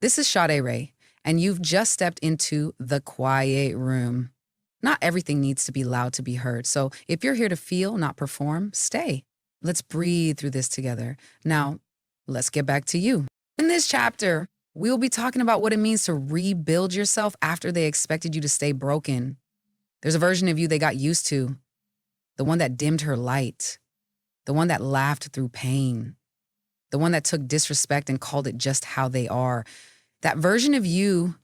This is Sade Rae, and you've just stepped into the quiet room. Not everything needs to be loud to be heard. So if you're here to feel, not perform, stay. Let's breathe through this together. Now, let's get back to you. In this chapter, we'll be talking about what it means to rebuild yourself after they expected you to stay broken. There's a version of you they got used to, the one that dimmed her light, the one that laughed through pain, the one that took disrespect and called it just how they are. That version of you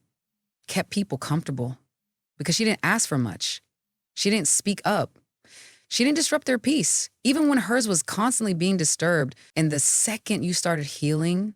kept people comfortable because she didn't ask for much. She didn't speak up. She didn't disrupt their peace, even when hers was constantly being disturbed. And the second you started healing,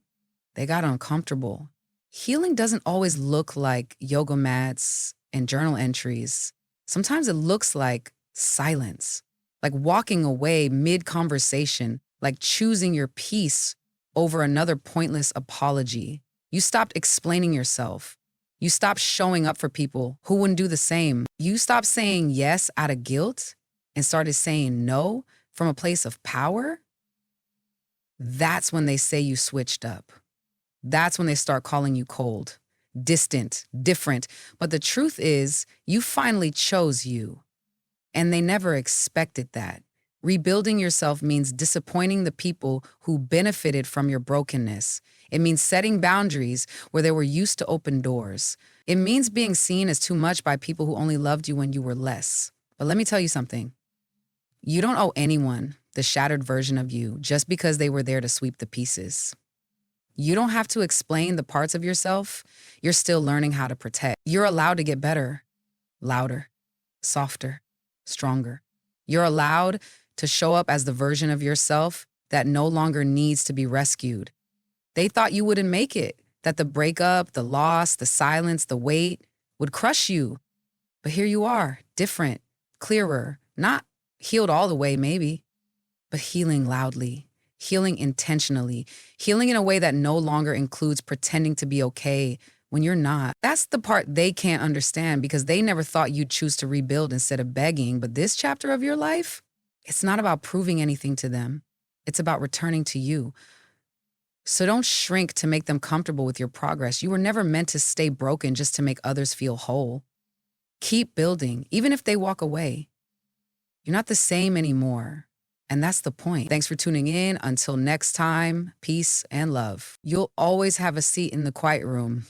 they got uncomfortable. Healing doesn't always look like yoga mats and journal entries. Sometimes it looks like silence, like walking away mid-conversation, like choosing your peace over another pointless apology. You stopped explaining yourself. You stopped showing up for people who wouldn't do the same. You stopped saying yes out of guilt and started saying no from a place of power. That's when they say you switched up. That's when they start calling you cold, distant, different. But the truth is, you finally chose you. And they never expected that. Rebuilding yourself means disappointing the people who benefited from your brokenness. It means setting boundaries where they were used to open doors. It means being seen as too much by people who only loved you when you were less. But let me tell you something. You don't owe anyone the shattered version of you just because they were there to sweep the pieces. You don't have to explain the parts of yourself you're still learning how to protect. You're allowed to get better, louder, softer, stronger. You're allowed to show up as the version of yourself that no longer needs to be rescued. They thought you wouldn't make it, that the breakup, the loss, the silence, the weight would crush you. But here you are, different, clearer, not healed all the way maybe, but healing loudly, healing intentionally, healing in a way that no longer includes pretending to be okay when you're not. That's the part they can't understand because they never thought you'd choose to rebuild instead of begging. But this chapter of your life, it's not about proving anything to them. It's about returning to you. So don't shrink to make them comfortable with your progress. You were never meant to stay broken just to make others feel whole. Keep building, even if they walk away. You're not the same anymore. And that's the point. Thanks for tuning in. Until next time, peace and love. You'll always have a seat in the quiet room.